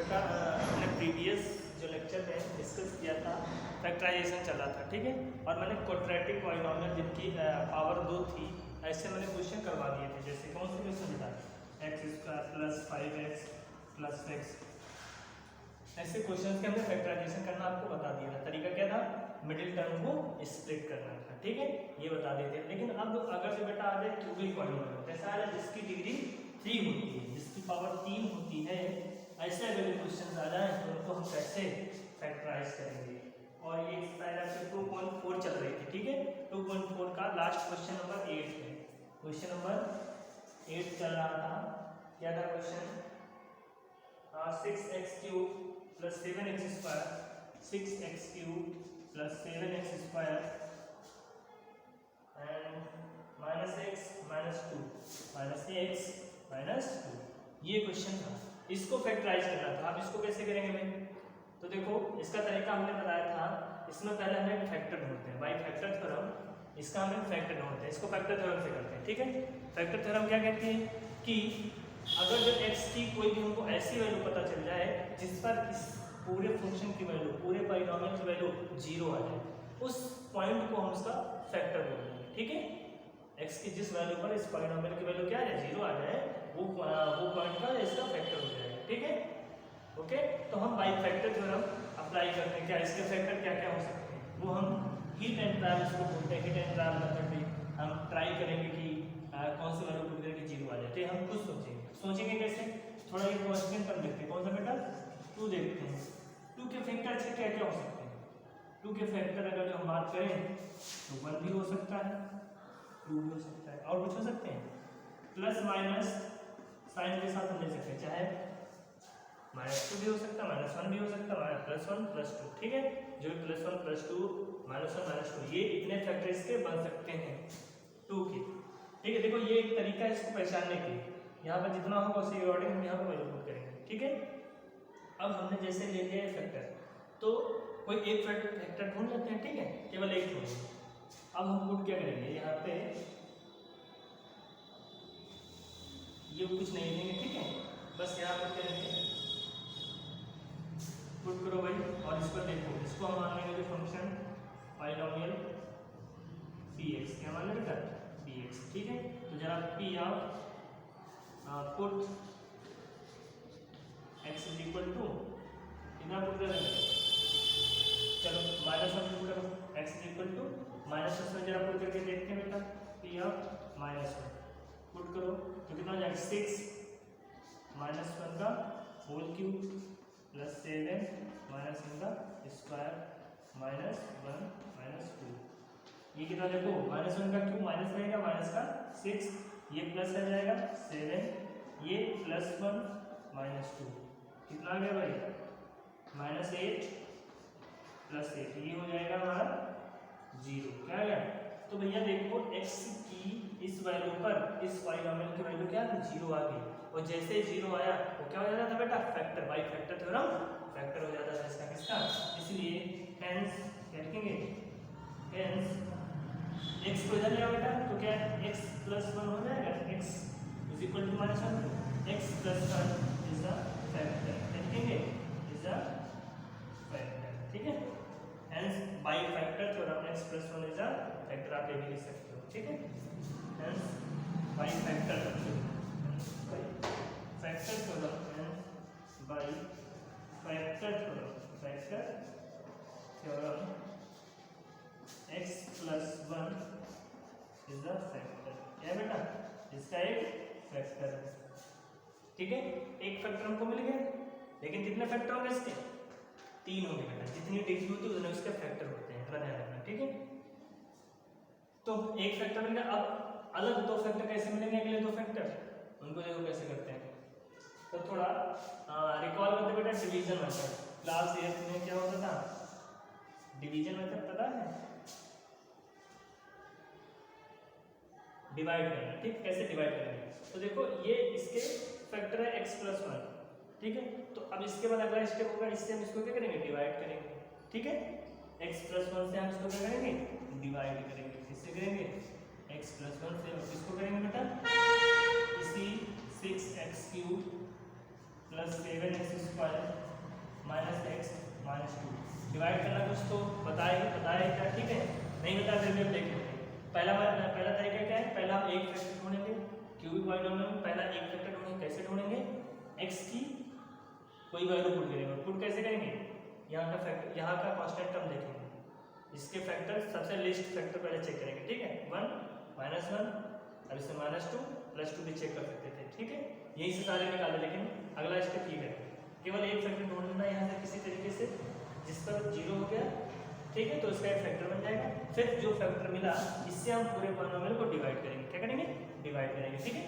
बेटा हमने प्रीवियस जो लेक्चर में डिस्कस किया था फैक्टराइजेशन चल रहा था, ठीक है। और मैंने क्वाड्रेटिक पॉलिनोमियल जिनकी पावर 2 थी ऐसे मैंने क्वेश्चन करवा दिए थे। जैसे कौन से क्वेश्चन बेटा, x² + 5x + x, ऐसे क्वेश्चन के हमने फैक्टराइजेशन करना आपको बता दिया था। तरीका क्या था, मिडिल टर्म को स्प्लिट करना था, ठीक है, ये बता देते। लेकिन अब अगर जो बेटा आ जाए क्यूबिक पॉलिनोमियल, कैसा आ जाए जिसकी डिग्री 3 होती है, जिसकी पावर 3 होती है, ऐसे अगर क्वेश्चन आ जाए तो उनको हम कैसे फैक्टराइज करेंगे। और ये एक्सरसाइज आपके 2.4 चल रही थी, ठीक है। 2.4 का लास्ट क्वेश्चन नंबर 8 है। क्वेश्चन नंबर 8 चल रहा था, क्या था question, 6x³ + 7x² 6x³ + 7x² and -x -2 ये क्वेश्चन था। इसको फैक्टराइज करना था। अब इसको कैसे करेंगे भाई, तो देखो इसका तरीका हमने बताया था। इसमें पहले हमें फैक्टर ढूंढते हैं, बाई फैक्टर थ्योरम, इसका हमें फैक्टर ढूंढते हैं, इसको फैक्टर थ्योरम से करते हैं, ठीक है। फैक्टर थ्योरम क्या कहती है कि अगर जो x की कोई भी हमको ऐसी वैल्यू पता चल जाए जिस पर इस पूरे फंक्शन की वैल्यू, पूरे पॉलिनोमियल की वैल्यू 0 आ जाए, उस पॉइंट को हम उसका फैक्टर बोलेंगे, ठीक है। x की जिस वैल्यू पर इस पॉलिनोमियल की वैल्यू क्या है, 0 आ जाए, वो पॉइंट का इसका फैक्टर हो जाएगा, ठीक है। ओके, तो हम बाई फैक्टर थ्योरम अप्लाई करते हैं। क्या इसके फैक्टर क्या क्या हो सकते हैं, वो हम हीट एंड ट्रायल इसको बोलते हैं। हीट एंड ट्रायल मेथड भी हम ट्राई करेंगे कि कौन सी वैल्यू पुट करके 0 आ जाए। तो हम खुद सोचेंगे कैसे, थोड़ा ये कांस्टेंट टर्म देखते हैं। कौन सा बेटा, 2 देखते हैं। 2 के फैक्टर अच्छे क्या क्या हो सकते हैं। 2 के फैक्टर अगर जो हम बात करें तो 1 भी हो सकता है, 2 भी हो सकता है, और कुछ हो सकते हैं, प्लस माइनस साइन के साथ हम ले सकते हैं, चाहे -2 भी हो सकता है, -1 भी हो सकता है, +1 +2, ठीक है। जो +1 +2 -1 -2 ये इतने फैक्टर इसके बन सकते हैं 2 के, ठीक है। देखो ये एक तरीका है इसको पहचानने के लिए। यहाँ पर जितना होगा उसी अकॉर्डिंग हम यहाँ पर वैल्यू पुट करेंगे, ठीक है। अब हमने जैसे ले लिया है फैक्टर, तो कोई एक फैक्टर ढूंढ लेते हैं, ठीक है, केवल एक ढूंढेंगे। अब हम पुट क्या करेंगे, यहाँ पे ये कुछ नहीं लेंगे, ठीक है, बस यहाँ पर क्या लेंगे, पुट करो भाई। और इस पर देखो, इसको हम मान लेंगे जो फंक्शन पॉलिनोमियल px, क्या मान लेंगे px, ठीक है। तो जरा p of put x is equal to कितना पुट करेंगे, चलो -1 पुट करो, x इज इक्वल टू -1 जरा पुट करके देखते हैं बेटा, p ऑफ -1 पुट करो तो कितना हो जाएगा, 6 -1 का होल क्यूब + 7 -1 का स्क्वायर -1 -2, ये कितना देखो, -1 का क्यूब माइनस रहेगा, माइनस का 6, ये प्लस आ जाएगा 7, ये +1 -2, कितना आ गया भाई, -8 + 8, ये हो जाएगा हमारा 0, क्या आ गया। तो भैया देखो x की इस वैल्यू पर इस पॉलिनोमियल की वैल्यू क्या है, 0 आ गई, और जैसे 0 आया वो क्या हो जाता था बेटा, factor, by factor theorem factor हो जाता था इसका, किसका, इसलिए हेंस क्या लिखेंगे, हेंस x को इधर ले आओ बेटा, तो क्या है, x + 1 हो जाएगा, x is equal to -1, x + 1 is the factor, लिखेंगे इज द फैक्टर, ठीक है। Hence by factor theorem x + 1 is the factor, आप ये भी लिख सकते हो, ठीक है। Hence by factor theorem, factor theorem, hence by factor theorem, factor theorem x + 1 is the factor, क्या बेटा, इसका एक फैक्टर है, ठीक है। एक फैक्टर हमको मिल गया, लेकिन कितने फैक्टर होंगे इसके, 3 होंगे बेटा, जितनी डिग्री होती है उतने उसके फैक्टर होते हैं, इतना ध्यान रखना, ठीक है। तो एक फैक्टर मिल गया, अब अलग 2 फैक्टर कैसे मिलेंगे, अगले 2 फैक्टर, उनको देखो कैसे करते हैं। तो थोड़ा रिकॉल करते बेटा, डिवीजन मेथड, क्लास 8 में क्या होता था, डिवीजन मेथड पता है, डिवाइड करना, ठीक, कैसे डिवाइड करेंगे। तो देखो ये इसके फैक्टर है x + 1, ठीक है। तो अब इसके बाद अगला स्टेप होगा, इससे हम इसको क्या करेंगे, डिवाइड करेंगे, ठीक है। x + 1 से हम इसको क्या करेंगे, डिवाइड करेंगे, किससे करेंगे, x + 1 से हम किसको करेंगे बेटा, इसी 6x³ + 7x² पॉलिनोमियल में पहला एक फैक्टर ढूंढेंगे। कैसे ढूंढेंगे? x की कोई वैल्यू पुट करेंगे। पुट कैसे करेंगे? यहाँ का फैक्टर, यहाँ का कांस्टेंट टर्म देखेंगे, इसके फैक्टर सबसे लिस्ट फैक्टर पहले चेक करेंगे, ठीक है। 1 -1, अब इसमें -2 +2 भी चेक कर सकते थे, ठीक है। यही से सारे निकाले, लेकिन अगला स्टेप ये है, केवल एक फैक्टर ढूंढना है यहाँ से किसी तरीके से जिस पर 0 हो गया, ठीक है, तो इसका एक फैक्टर बन जाएगा। फिर जो फैक्टर मिला इससे हम पूरे पॉलिनोमियल को डिवाइड करेंगे। क्या करेंगे? डिवाइड करेंगे, ठीक है।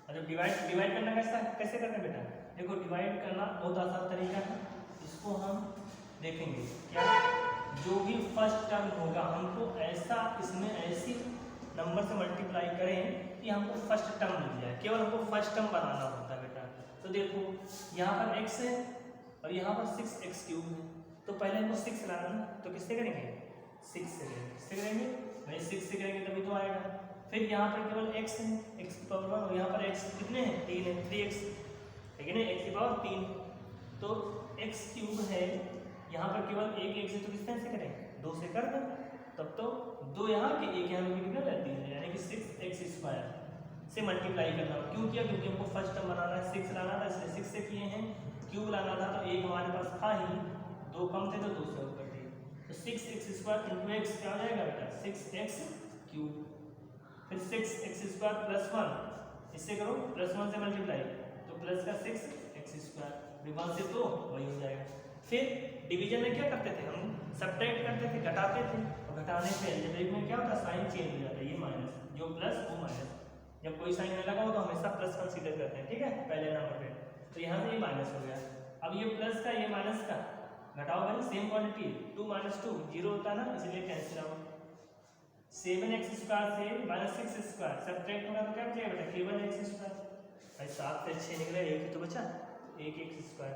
अच्छा, डिवाइड करना कैसे करना है बेटा? देखो, डिवाइड करना बहुत आसान तरीका है। इसको हम देखेंगे क्या, जो भी फर्स्ट टर्म होगा हमको ऐसा, इसमें ऐसी नंबर से मल्टीप्लाई करें कि हमको फर्स्ट टर्म मिल जाए। केवल हमको फर्स्ट टर्म बनाना होता है बेटा। तो देखो, यहाँ पर x है और यहाँ पर 6x³ है, तो पहले हमको 6 लाना ना, तो किससे करेंगे? 6 से करेंगे। किससे करेंगे भाई? 6 से करेंगे तभी तो आएगा। फिर यहाँ पर केवल x है, x⁴ और यहाँ पर x कितने हैं? 3 है, 3x, ठीक है ना, x⁴ 3। तो x³ है, यहाँ पर केवल एक x है, तो किस तरह से करें? 2 से कर दो, तब तो 2 यहाँ के 1 यहाँ में कितना रहती है, यानी कि 6x² से मल्टीप्लाई करना। क्यों किया? क्योंकि हमको फर्स्ट टर्म बनाना है, 6 लाना था, इसलिए 6 से किए हैं। क्यूब लाना था तो 1 हमारे पास था ही, 2 कम थे तो 2 से ऊपर थे, तो 6x² × x क्या हो जाएगा बेटा? 6x³। फिर 6x² + 1, इससे करो +1 से मल्टीप्लाई, तो प्लस का 6x², विभाग से तो वही हो जाएगा। फिर डिवीजन में क्या करते थे हम? सब्ट्रैक्ट करते थे, घटाते थे, और घटाने से अलजेब्रिक में क्या होता है? साइन चेंज हो जाता है, ये माइनस, जो प्लस वो माइनस। जब कोई साइन लगा हो तो हमेशा प्लस कंसीडर करते हैं, ठीक है, पहले नंबर पे। तो यहाँ से ये माइनस हो गया। अब ये प्लस का, ये माइनस का घटाओ भाई, सेम क्वांटिटी, 2 - 2 0 होता है ना, इसलिए कैंसिल आउट। 7x² से -6x² सब्ट्रैक्ट होगा तो क्या बचेगा बेटा? केवल x²। भाई 7 से 6 निकले, 1 तो बचा, 1x²,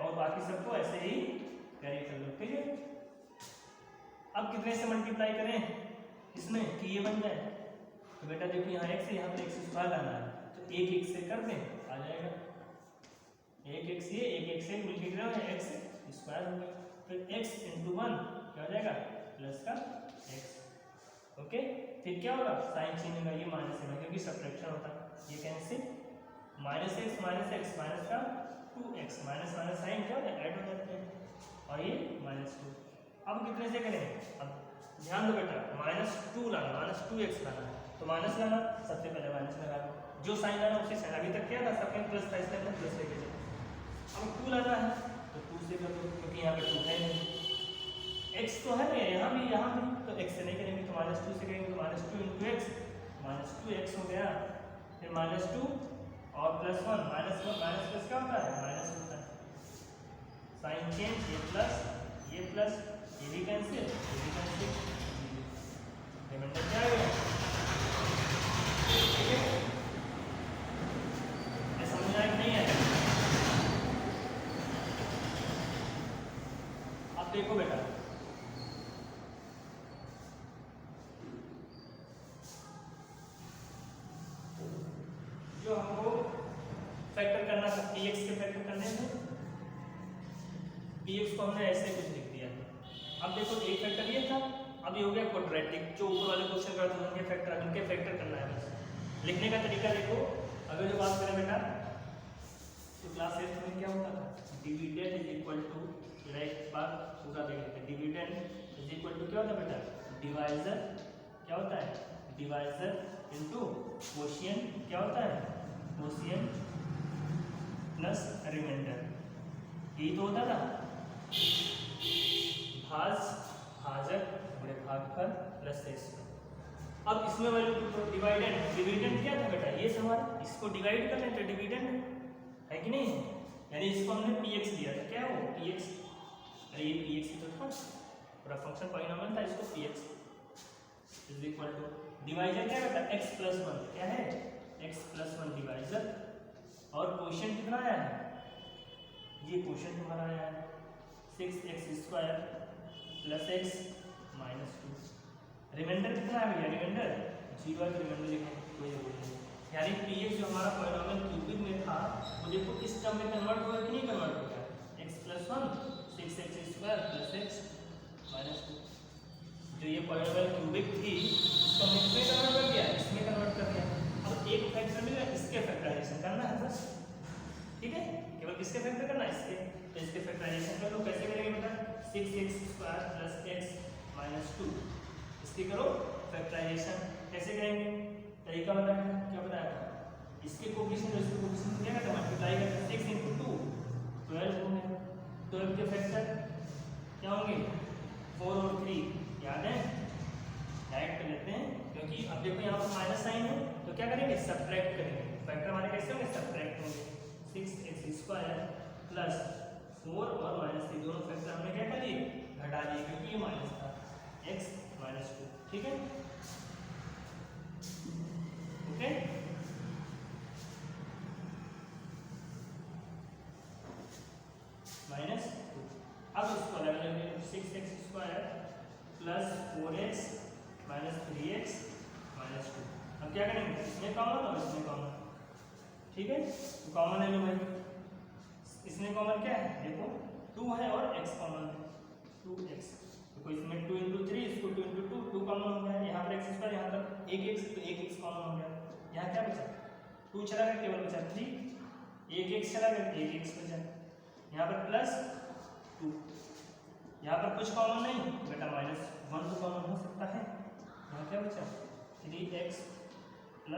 और बाकी सबको ऐसे ही कैरी कर लो, ठीक है। अब कितने से मल्टीप्लाई करें इसमें कि ये बन जाए? तो बेटा देखो, यहाँ x है, यहाँ पर x² लाना है, तो 1 1 से कर दें, आ जाएगा 1 1 से 1 1 से मल्टीप्लाई है, x² हो गया। फिर x × 1 क्या हो जाएगा? प्लस का x, ओके। फिर क्या होगा? साइन चेंज होगा, ये माइनस होगा क्योंकि सब्ट्रैक्शन होता है, ये कैंसिल, -x माइनस का 2x, माइनस साइन क्या होता है? ऐड हो जाते हैं, और ये -2। अब कितने से करें? अब ध्यान दो बेटा, -2 लाना, -2x लाना है, तो माइनस लाना, सबसे पहले माइनस लगा दो, जो साइन लाना उसी साइन, अभी तक क्या था? सबके प्लस था, इसलिए हमने प्लस लेके चलो। अब 2 लाना है तो 2 से कर दो, क्योंकि यहाँ पे 2 है नहीं, x तो है नहीं, यहाँ भी, तो x से नहीं करेंगे, तो -2 से करेंगे, तो -2 × x, -2x हो गया। फिर -2 और +1, -1 माइनस प्लस क्या होता है? माइनस होता है, साइन चेंज, ये प्लस, ये भी कैंसिल, रिमाइंडर क्या आएगा? ठीक है, ये समझ आया कि नहीं है? अब देखो बेटा, जो हमको फैक्टर करना था, px के फैक्टर करने थे, px को हमने ऐसे कुछ लिख दिया। अब देखो, एक फैक्टर ये था, अब ये हो गया क्वाड्रेटिक, जो ऊपर वाले क्वेश्चन करते हैं उनके फैक्टर करना है बस। लिखने का तरीका देखो, अगर जो बात करें बेटा, तो क्लास 8 में क्या होता था? डिविडेंड इज इक्वल टू, एक बार पूरा देख लेते हैं, डिविडेंड इज इक्वल टू क्या होता है बेटा? डिवाइजर, क्या होता है? डिवाइजर इनटू क्वोशिएंट, क्या होता है? क्वोशिएंट प्लस रिमाइंडर, यही तो होता था, भाजक बड़े भागफल प्लस x। अब इसमें वैल्यू डिविडेंड क्या था बेटा? ये हमारा, इसको डिवाइड कर लें तो डिविडेंड है कि नहीं? यानी इसको हमने px लिया था, क्या हो? px, अरे ये px ही तो था, पूरा फंक्शन पॉलिनोमियल था, इसको px is equal to divisor क्या बेटा? x + 1, क्या है? x + 1 डिवाइजर, और क्वोशिएंट कितना आया है? ये क्वोशिएंट हमारा आया है 6x² + x -2। रिमाइंडर कितना है भैया? रिमाइंडर 0 है, तो रिमाइंडर लिखें, कोई जरूरत नहीं। यानी px जो हमारा पॉलिनोमियल क्यूबिक में था, वो देखो इस टर्म में कन्वर्ट हुआ कि नहीं कन्वर्ट हो गया? x + 1 6x² + x -2, जो ये पॉलिनोमियल क्यूबिक थी, इसको हम करना है बस, ठीक है, केवल किसके फैक्टर करना है, इसके। तो इसके फैक्टराइजेशन कर लो, कैसे करेंगे बेटा, 6x² + x - 2, इसकी करो फैक्टराइजेशन। कैसे करेंगे, तरीका बताया, क्या बताया था, इसके कोएफिशिएंट और इसके कोएफिशिएंट क्या करते हैं, मल्टीप्लाई करते हैं। 6 × 2 12 होंगे, 12 के फैक्टर क्या होंगे, 4 और 3, याद है, डायरेक्ट कर लेते हैं, क्योंकि अब देखो यहाँ पर माइनस साइन है, तो क्या करेंगे, सब्ट्रैक्ट करेंगे। फैक्टर हमारे कैसे होंगे, सब्ट्रैक्ट होंगे। 6x² + 4 और -3 दोनों फैक्टर हमने क्या कर लिए, घटा दिए, क्योंकि ये माइनस था, x - 2, ठीक है, ओके। -2, अब इसको अलग अलग 6x² + 4x - 3x - 2, अब क्या करेंगे, इसमें कॉमन और इसमें कॉमन, ठीक है, तो कॉमन ले लो भाई, इसमें कॉमन क्या है, देखो 2 है और x कॉमन है, 2x, देखो इसमें 2 × 3, इसको 2 × 2, 2 कॉमन हो गया, यहाँ पर x², यहाँ पर 1x, तो 1x कॉमन हो गया, यहाँ क्या बचा, 2 चला गया, केवल बचा 3, 1x चला गया, 1x बचा, यहाँ पर +2, यहाँ पर कुछ कॉमन नहीं बेटा, -1 तो कॉमन हो सकता है, यहाँ क्या बचा, 3x +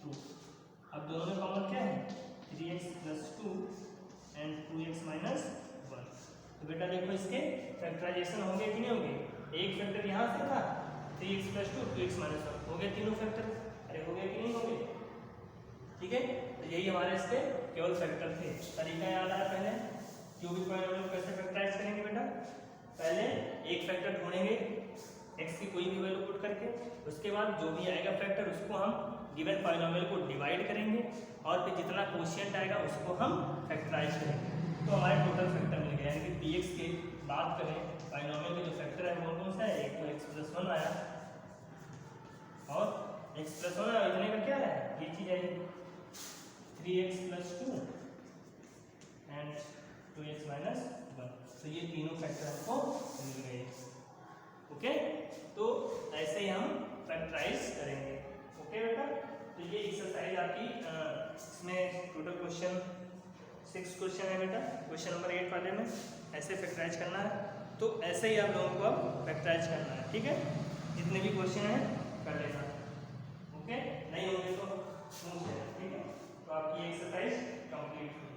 2, अब दोनों में कॉमन क्या है, 3x + 2 एंड 2x - 1, तो बेटा देखो इसके फैक्टराइजेशन होंगे कि नहीं होंगे, एक फैक्टर यहाँ से था 3x + 2 2x - 1, हो गए तीनों फैक्टर, अरे हो गए कि नहीं हो गए, ठीक है, तो यही हमारे इसके केवल फैक्टर थे। तरीका याद आया, पहले क्यूबिक पॉलिनोमियल को कैसे फैक्टराइज करेंगे बेटा, पहले एक फैक्टर ढूंढेंगे x की कोई भी वैल्यू पुट करके, उसके बाद जो भी आएगा फैक्टर उसको हम गिवन पॉलिनोमियल को डिवाइड करेंगे, और फिर जितना कोशिएंट आएगा उसको हम फैक्टराइज करेंगे, तो हमारे टोटल फैक्टर मिल गया, यानी कि px के बात करें पॉलिनोमियल का जो फैक्टर है वो कौन सा है, एक तो x + 1 आया और x + 1 आया, इतने का क्या है, ये चीज आई 3x + 2 एंड 2x - 1, तो ये तीनों फैक्टर हमको मिल गए, ओके। तो ऐसे ही हम फैक्टराइज करेंगे, ओके बेटा। तो ये एक्सरसाइज आपकी इसमें टोटल क्वेश्चन 6 क्वेश्चन है बेटा, क्वेश्चन नंबर 8 वाले में ऐसे फैक्टराइज करना है, तो ऐसे ही आप लोगों को अब फैक्टराइज करना है, ठीक है, जितने भी क्वेश्चन हैं कर लेना, ओके, नहीं होंगे तो पूछ लेना, ठीक है, तो आपकी एक्सरसाइज कंप्लीट हुई।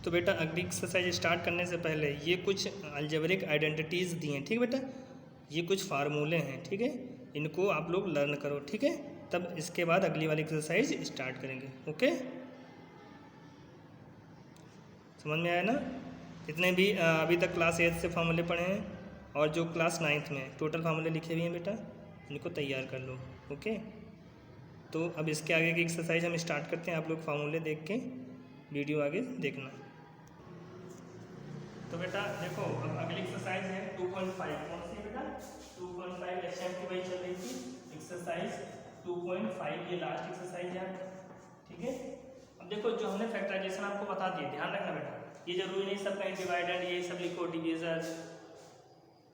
तो बेटा अगली एक्सरसाइज स्टार्ट करने से पहले ये कुछ अलजेब्रिक आइडेंटिटीज़ दी हैं, ठीक है बेटा, ये कुछ फार्मूले हैं, ठीक है, इनको आप लोग लर्न करो, ठीक है, तब इसके बाद अगली वाली एक्सरसाइज स्टार्ट करेंगे, ओके, समझ में आया ना। जितने भी अभी तक क्लास 8 से फार्मूले पढ़े हैं और जो क्लास 9th में टोटल फार्मूले लिखे हुए हैं बेटा, इनको तैयार कर लो, ओके। तो अब इसके आगे की एक्सरसाइज हम स्टार्ट करते हैं, आप लोग फार्मूले देख के वीडियो आगे देखना। तो बेटा देखो अब अगली एक्सरसाइज है 2.5, कौन सी बेटा 2.5, एचएम की वही चल रही थी एक्सरसाइज 2.5, ये लास्ट एक्सरसाइज है, ठीक है। अब देखो जो हमने फैक्टराइजेशन आपको बता दिए, ध्यान रखना बेटा, ये जरूरी नहीं सब कहीं डिवाइडेड ये सब लिखो, डिवीजन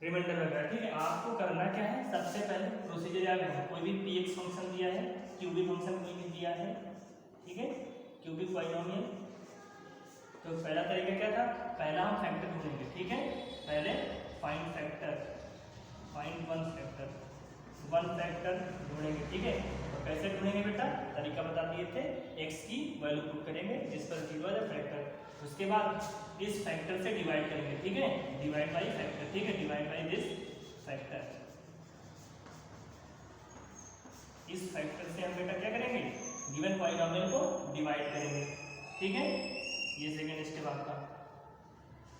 रिमाइंडर वगैरह, ठीक है, आपको करना क्या है, सबसे पहले प्रोसीजर याद है, कोई भी px फंक्शन दिया है, क्यूबिक फंक्शन कोई भी दिया है, ठीक है, क्यूबिक पॉलिनोमियल, तो पहला तरीका क्या था, पहला हम फैक्टर ढूंढेंगे, ठीक है, पहले find factor, find one factor ढूंढेंगे, ठीक है, तो कैसे ढूंढेंगे बेटा, तरीका बता दिए थे, x की वैल्यू पुट करेंगे जिस पर 0 है फैक्टर, उसके बाद इस फैक्टर से डिवाइड करेंगे, ठीक है, डिवाइड बाई फैक्टर, ठीक है, डिवाइड बाई दिस फैक्टर, इस फैक्टर से हम बेटा क्या करेंगे, गिवन पॉलिनोमियल को डिवाइड करेंगे, ठीक है, ये सेकेंड स्टेप आपका।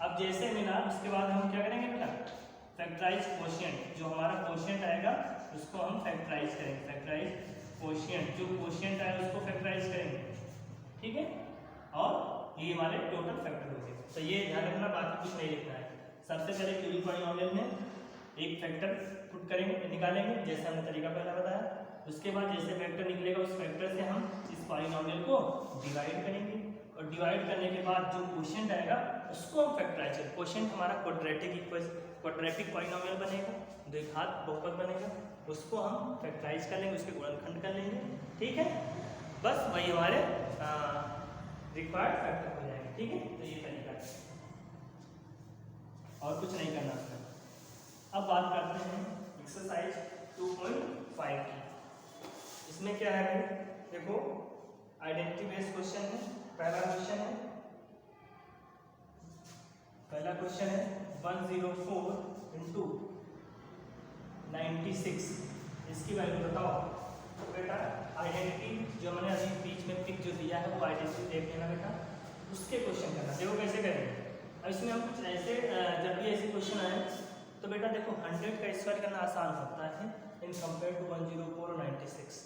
अब जैसे मिला उसके बाद हम क्या करेंगे बेटा, फैक्टराइज कोशिएंट, जो हमारा कोशिएंट आएगा उसको हम फैक्टराइज करेंगे, फैक्टराइज कोशिएंट, जो कोशिएंट आएगा उसको फैक्टराइज करेंगे, ठीक है, और ये हमारे टोटल फैक्टर हो गए। तो ये ध्यान रखना, बाकी कुछ नहीं लिखना है, सबसे पहले क्यूबिक पॉलिनोमियल में एक फैक्टर पुट करेंगे, निकालेंगे, जैसे हमने तरीका पहला बताया, उसके बाद जैसे फैक्टर निकलेगा उस फैक्टर से हम इस पॉलिनोमियल को डिवाइड करेंगे, और डिवाइड करने के बाद जो क्वोशिएंट आएगा उसको हम फैक्टराइज करें। क्वोशिएंट हमारा क्वाड्रेटिक पॉलिनोमियल बनेगा, द्विघात बहुपद बनेगा, उसको हम फैक्टराइज कर लेंगे, उसके गुणनखंड कर लेंगे, ठीक है। बस वही हमारे रिक्वायर्ड फैक्टर हो जाएंगे, ठीक है। तो ये तरीका है और कुछ नहीं करना है। अब बात करते हैं एक्सरसाइज 2.5 की। इसमें क्या है भाई, देखो आइडेंटिटी बेस्ड क्वेश्चन है। पहला क्वेश्चन है 104 इंटू 96, इसकी वैल्यू बताओ। तो बेटा आइडेंटिटी जो मैंने अभी बीच में पिक जो दिया है वो आइडेंटिटी देख लेना बेटा, उसके क्वेश्चन करना। देखो कैसे करेंगे। अब इसमें हम कुछ ऐसे जब भी ऐसे क्वेश्चन आए तो बेटा देखो 100 का स्क्वायर करना आसान होता है इन कंपेयर टू 104 और 96।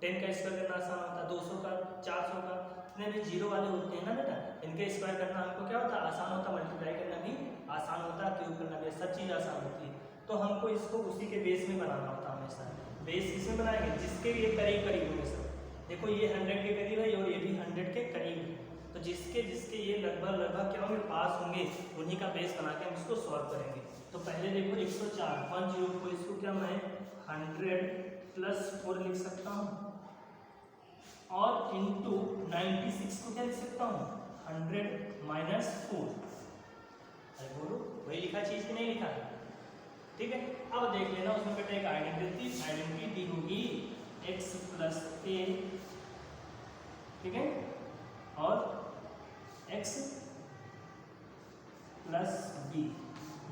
10 का स्क्वायर करना आसान होता है, 200 का, 400 का, इतने भी जीरो वाले होते हैं ना बेटा, इनके स्क्वायर करना हमको क्या होता है, आसान होता है। मल्टीप्लाई करना भी आसान होता है, क्यूब करना भी, सब चीज़ आसान होती है। तो हमको इसको उसी के बेस में बनाना होता है हमेशा। बेस किसमें बनाएंगे, जिसके ये करीब करीब होंगे सब। देखो ये 100 के करीब है और ये भी 100 के करीब है, तो जिसके जिसके ये लगभग क्या होंगे, पास होंगे, उन्हीं का बेस बना के हम इसको सॉल्व करेंगे। तो पहले देखो 104 10 को इसको क्या मैं 100 प्लस 4 लिख सकता हूँ, और इंटू 96 को क्या लिख सकता हूँ 100 माइनस 4। अरे बोलो वही लिखा चीज की नहीं लिखा, ठीक है। अब देख लेना उसमें बेटा एक आइडेंटिटी होगी x प्लस ए, ठीक है, और x प्लस बी,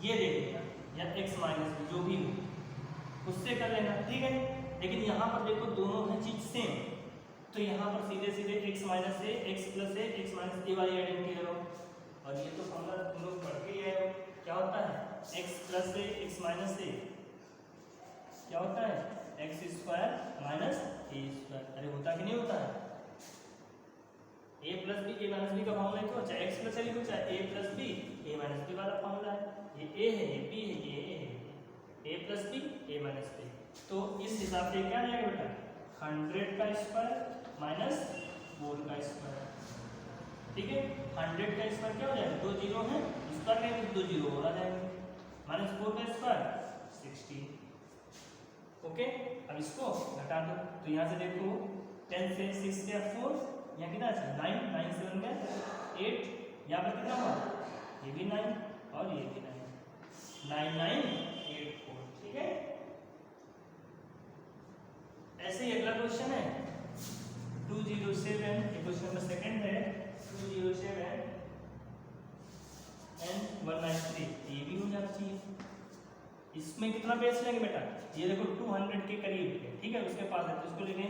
ये देख लेना, या x माइनस बी, जो भी हो उससे कर लेना, ठीक है। लेकिन यहाँ पर देखो दोनों है चीज सेम, तो यहाँ पर सीधे सीधे x minus A, x plus A, x minus ए वाली आइडेंटिटी लगाओ। और ये तो फॉर्मूला तुम लोग पढ़ के ही आए हो, क्या होता है x plus A, x minus A, क्या होता है x square minus A square. अरे होता कि नहीं होता है, a plus B, A minus B का फॉर्मूला है, तो चाहे x प्लस ए लिखो चाहे a plus B, A minus B वाला फॉर्मूला है। ये a है, ये b है, ये a है, a plus B, A minus B. तो इस हिसाब से क्या आएगा बेटा 100 का स्क्वायर माइनस 4 का स्क्वायर, ठीक है। 100 का स्क्वायर क्या हो जाएगा, 2 जीरो है, स्क्वायर लेंगे 2 जीरो और आ जाएंगे, माइनस 4 का स्क्वायर 16, ओके। अब इसको घटा दो, तो यहाँ से देखो 10 से 6 गया 4, यहाँ कितना है 9, 9 से 1 गया 8, यहाँ पर कितना हुआ, ये भी 9 और ये भी 9, 9 9 8 4, ठीक है। ऐसे ही अगला क्वेश्चन है 207, ये क्वेश्चन नंबर सेकंड है 207 and 193, ये भी हो जाना चाहिए। इसमें कितना बेस लेंगे बेटा, ये देखो 200 के करीब है, ठीक है, उसके पास है, तो इसको लिखेंगे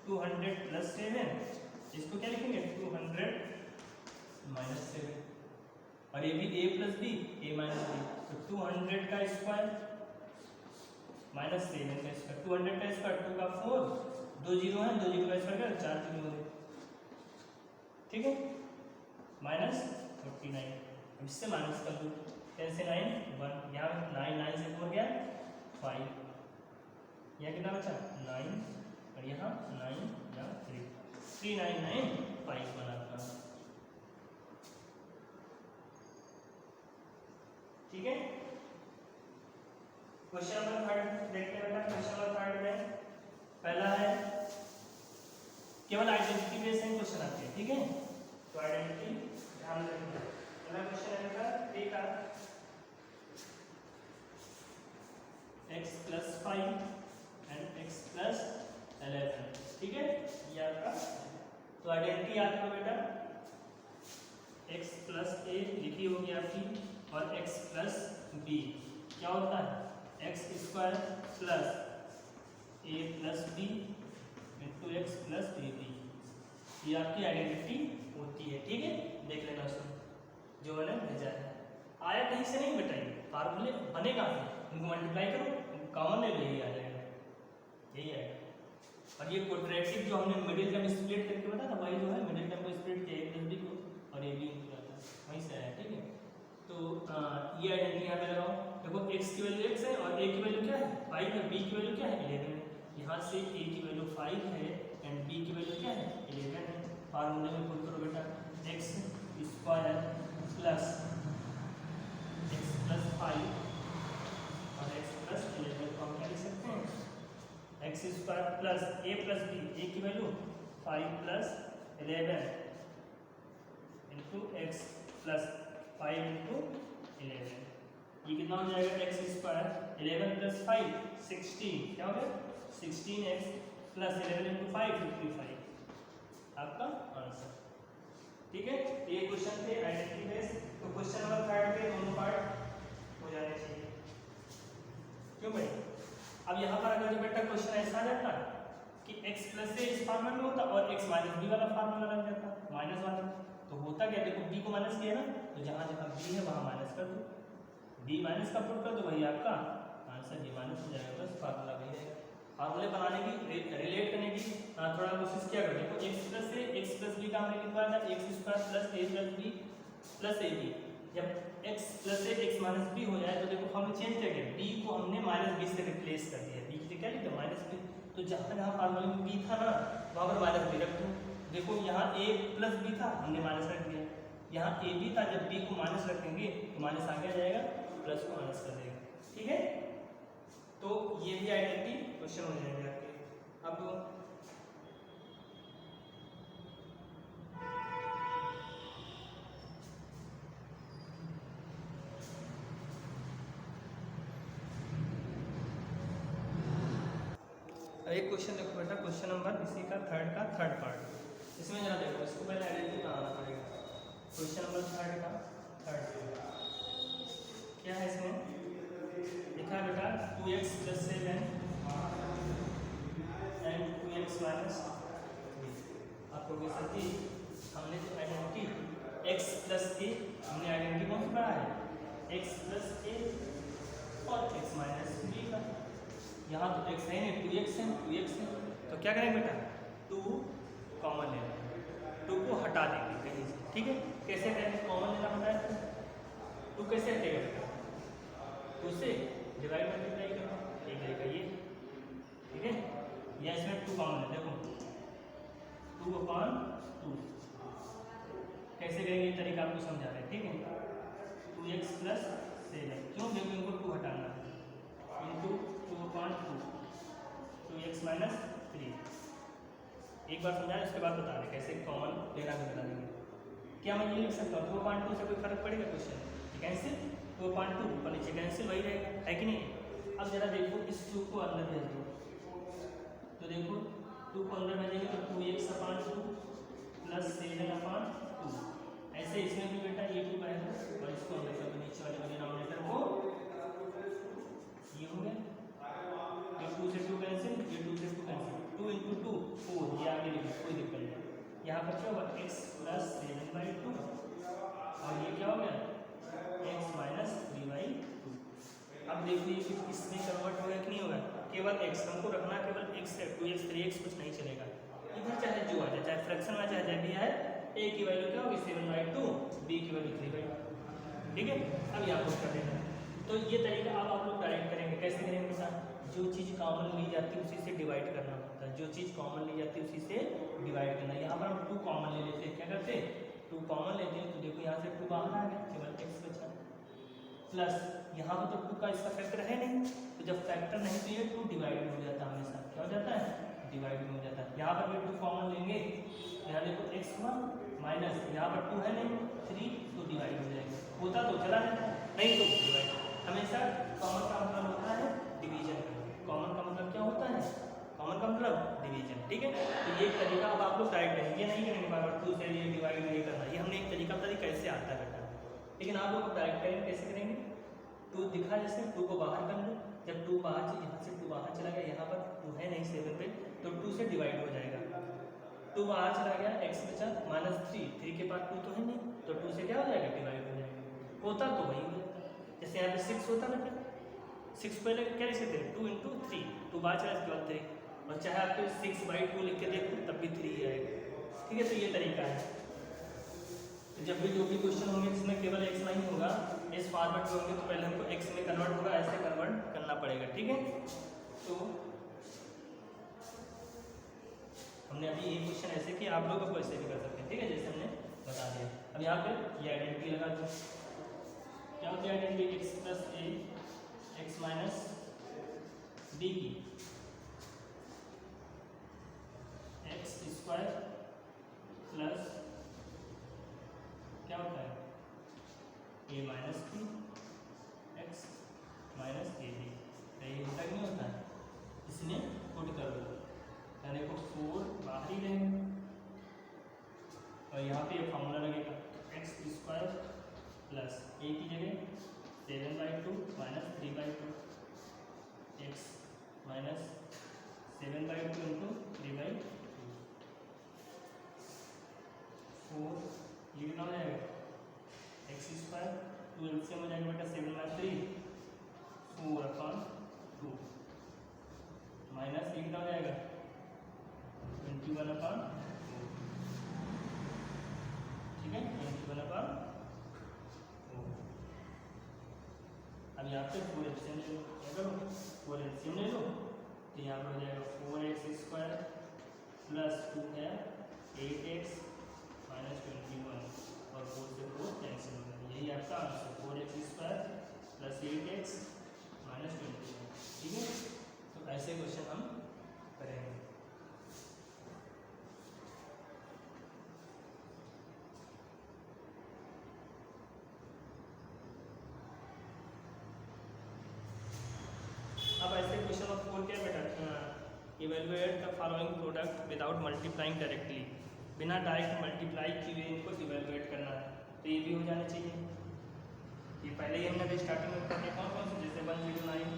200 प्लस 7, इसको क्या लिखेंगे 200 माइनस 7, और ये भी a plus B, a minus B, तो 200 का स्क्वायर माइनस 7 का स्क्वायर, 200 का स्क्वायर 2 का 4, 2 जीरो है, 2 जीरो का स्क्वायर कर 4 जीरो है, ठीक है, माइनस 49। अब इससे माइनस कर दो, 10 से 9 1, यहाँ 9 9 से 4 गया 5, यहाँ कितना बचा 9, और यहाँ 9 यहाँ 3, 3 9 9 5 बनाता, ठीक है। क्वेश्चन नंबर 3 देखते हैं बेटा। क्वेश्चन नंबर 3 में पहला है केवल आइडेंटिटी बेस्ड क्वेश्चन आते हैं, ठीक है, तो आइडेंटिटी ध्यान रखना। पहला क्वेश्चन है बेटा a का x plus 5 and x plus 11, ठीक है, ये आपका। तो आइडेंटिटी याद करो बेटा, x प्लस a लिखी होगी आपकी, और x प्लस b क्या होता है x स्क्वायर plus a plus b into x plus A B, ये आपकी आइडेंटिटी होती है, ठीक है। देख लेना उसमें जो मैंने भेजा है, आया कहीं से नहीं बेटा, ये फार्मूले बने कहाँ से, इनको मल्टीप्लाई करो, कॉमन ले लो, यही आ जाएगा, यही आएगा। और ये क्वाड्रेटिक जो हमने मिडिल टर्म स्प्लिट करके बताया था, वही जो है मिडिल टर्म को स्प्लिट किया a प्लस बी को, और ए बी इंटू आता है, वहीं से आया, ठीक है। तो ये आइडेंटिटी यहाँ पे लगाओ, देखो x की वैल्यू x है और a की वैल्यू क्या है 5 है, b की वैल्यू क्या है 11 है, यहाँ से a की वैल्यू 5 है एंड b की वैल्यू क्या है 11 है। फार्मूले में पुट करो बेटा, x square plus x plus 5 और एक्स प्लस 11 को हम क्या लिख सकते हैं x square plus A plus B, ए की value 5 plus 11 into x plus 5 into 11, ये कितना हो जाएगा एक्स स्क्वायर 11 प्लस 5 16, क्या हो गया 16x प्लस 11 इंटू 5 55 आपका आंसर। ठीक है, ये क्वेश्चन थे आइडेंटिटी बेस्ड। तो क्वेश्चन नंबर 3 के दोनों पार्ट हो जाने चाहिए, क्यों भाई? अब यहाँ पर अगर जो बेटा क्वेश्चन ऐसा आ जाता कि x प्लस से इस फार्मूला में होता और x माइनस बी वाला फार्मूला लग जाता माइनस वाला, तो होता क्या, देखो b को माइनस किया ना, तो जहाँ जहाँ b है वहाँ माइनस कर दो, b माइनस का पुट कर दो, वही आपका आंसर b माइनस हो जाएगा, बस फार्मूला वही रहेगा। फार्मूले बनाने की रिलेट करने की थोड़ा कोशिश किया करो। देखो x प्लस से x प्लस बी का हमने लिखवाया था x square plus A plus B plus A B, जब x प्लस से x माइनस बी हो जाए तो देखो हम चेंज कर दिया, b को हमने माइनस बी से रिप्लेस कर दिया, b की क्या लिखा माइनस बी, तो जहाँ जहाँ फार्मूले में b था ना वहाँ पर माइनस बी रख दो। देखो यहाँ a प्लस बी था, हमने माइनस रख दिया, यहाँ a b था, जब b को माइनस रखेंगे तो माइनस आगे आ जाएगा, प्लस को माइनस कर देगा। ठीक है, तो ये भी आइडेंटिटी क्वेश्चन हो जाएंगे आपके। अब एक क्वेश्चन देखो बेटा, क्वेश्चन नंबर इसी का थर्ड पार्ट, इसमें जरा देखो, इसको पहले आइडेंटिटी बनाना पड़ेगा। क्वेश्चन नंबर 3 का थर्ड क्या है, इसमें लिखा है बेटा 2x plus 7 and 2x minus 3। आपको कैसे थी, हमने जो आइडेंटिटी x प्लस ए, हमने आइडेंटिटी कौन सी पढ़ा है, x प्लस ए और x माइनस बी का, यहाँ तो x है नहीं, 2x है, 2x है, तो क्या करेंगे बेटा 2 कॉमन ले लेंगे, 2 को हटा देंगे कहीं से। ठीक है, कैसे करेंगे, कॉमन लेना होता है, 2 कैसे हटेगा बेटा, 2 से डिवाइड मल्टीप्लाई करो, एक रहेगा ये। ठीक है, या इसमें 2 कॉमन है, देखो 2/2 कैसे करेंगे, ये तरीका आपको समझा रहे हैं। ठीक है, 2x प्लस 7, क्यों, देखो इनको 2 हटाना है, इंटू 2/2 2x माइनस 3। एक बार समझाएं, उसके बाद बता दें कैसे कॉमन लेना भी बता देंगे। क्या मैं ये लिख सकता हूँ 2/2 से कोई फर्क पड़ेगा, क्वेश्चन कैंसिल, 2/2 ऊपर नीचे कैंसिल वही रहेगा, है कि नहीं। अब जरा देखो इस 2 को अंदर भेज दो, तो देखो 2 को अंदर भेजेंगे तो 2x/2 प्लस 7/2, ऐसे इसमें भी बेटा ये 2 आएगा और इसको अंदर कर दो, नीचे वाले डिनोमिनेटर को, ये हो गया, ये 2 से 2 कैंसिल, ये 2 से 2 कैंसिल, 2 × 2 4, ये आगे लिखो, कोई दिक्कत नहीं। यहाँ पर क्या होगा x प्लस 7/2 और ये क्या हो गया x माइनस 3/2। अब देखिए कि इसमें कन्वर्ट होगा कि नहीं होगा, केवल x, हमको रखना केवल x है, 2x 3x कुछ नहीं चलेगा, इधर चाहे जो आ जाए, चाहे फ्रैक्शन में चाहे जब भी आए, a की वैल्यू क्या होगी 7/2, b की वैल्यू 3/2। ठीक है, अब यहाँ पर कर देना, तो ये तरीका अब आप लोग डायरेक्ट करेंगे, कैसे करेंगे बेटा, जो चीज़ कॉमन ली जाती है उसी से डिवाइड करना होता है, जो चीज़ कॉमन ली जाती है उसी से डिवाइड करना। यहाँ पर हम 2 कॉमन ले लेते हैं, क्या करते हैं 2 कॉमन लेते हैं, तो देखो यहाँ से 2 बाहर आ गया, केवल x बचा, प्लस यहाँ पर तो 2 का इसका फैक्टर है नहीं, तो जब फैक्टर नहीं तो ये 2 डिवाइड में हो जाता है, हमेशा क्या हो जाता है, डिवाइड में हो जाता है। यहाँ पर भी 2 कॉमन लेंगे, यहाँ देखो x माइनस, यहाँ पर 2 है नहीं 3, तो डिवाइड हो जाएगा, होता तो चला जाता, नहीं तो डिवाइड। हमेशा कॉमन का मतलब होता है डिवीजन, कॉमन का मतलब क्या होता है, कॉमन का मतलब डिवीजन। ठीक है, तो ये एक तरीका अब आप लोग डायरेक्ट करेंगे, ये नहीं करेंगे बार बार 2 से ये डिवाइड नहीं करना, ये हमने एक तरीका बता दी कैसे आता है बेटा, लेकिन आप लोग डायरेक्ट करेंगे, कैसे करेंगे, 2 दिखा जैसे 2 को बाहर कर लो, जब 2 बाहर से यहाँ से 2 बाहर चला गया, यहाँ पर 2 है नहीं 7 पे, तो 2 से डिवाइड हो जाएगा, 2 बाहर चला गया, x बचा माइनस 3 के बाद 2 तो है नहीं, तो 2 से क्या हो जाएगा, डिवाइड हो जाएगा, होता तो वही हो जाता, जैसे यहाँ पे 6 होता ना, 6 पहले क्या लिख सकते हैं 2 × 3, 2 बाहर चला इसके बाद 3, और चाहे आपको 6/2 लिख के देखो तब भी 3 ही आएगा। ठीक है, तो ये तरीका है, तो जब भी जो भी क्वेश्चन होंगे जिसमें केवल x नहीं होगा, इस फॉर्मेट में होंगे, तो पहले हमको x में कन्वर्ट होगा, ऐसे कन्वर्ट करना पड़ेगा। ठीक है, तो हमने अभी ये क्वेश्चन ऐसे कि आप लोग को ऐसे भी कर सकते हैं। ठीक है, जैसे हमने बता दिया। अब यहाँ पे ये आइडेंटिटी लगा दो। क्या होती है identity? X plus A X minus B की एक्स स्क्वायर प्लस क्या होता है A minus B X minus A B. ये होता कि नहीं होता है? इसमें पुट कर दो, यानी को 4 बाहर ही रहेंगे और यहाँ पे ये फॉर्मूला लगेगा एक्स स्क्वायर प्लस ए की जगह 7/2 माइनस 3/2 एक्स माइनस 7/2 इंटू 3/2 4। ये कितना हो जाएगा? एक्स स्क्वायर 2 एलसीएम हो जाएगा बेटा 7/3 4/2 माइनस ये कितना हो जाएगा 21/2। ठीक है 21/2। अब यहाँ पे 4 एलसीएम ले लो, क्या करो 4 एलसीएम ले लो तो यहाँ पर हो जाएगा 4x स्क्वायर प्लस 2 है 8x माइनस 21 और 4 से 4 कैंसिल हो गया। यही आपका answer 4x square plus 8x minus 21। ठीक है, तो ऐसे क्वेश्चन हम करेंगे। अब ऐसे क्वेश्चन ऑफ 4 क्या बेटा? Evaluate the following product without multiplying directly. बिना डायरेक्ट मल्टीप्लाई किए इनको इवेलुएट करना है, तो ये भी हो जाना चाहिए। ये पहले ही हमने अभी स्टार्टिंग में पढ़ा कौन कौन से, जैसे 109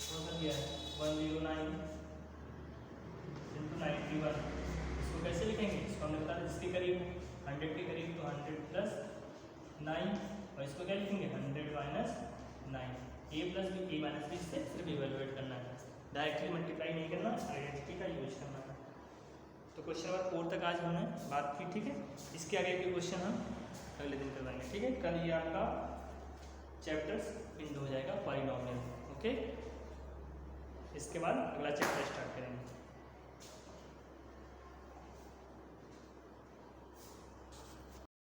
कौन सा दिया है 109 इंटू 91। इसको कैसे लिखेंगे? इसको हमने बता जिसके करीब 100 के करीब तो 100 प्लस 9 और इसको क्या लिखेंगे 100 minus 9। A plus B A minus B से सिर्फ इवेलुएट करना है, डायरेक्टली मल्टीप्लाई नहीं करना, आइडेंटिटी का यूज करना है। तो क्वेश्चन नंबर 4 तक आज हमने बात की। ठीक है, इसके आगे के क्वेश्चन हम अगले दिन करवाएंगे। ठीक है, कल ये आपका चैप्टर्स बिंदु हो जाएगा पॉलिनोमियल। ओके, इसके बाद अगला चैप्टर स्टार्ट करेंगे।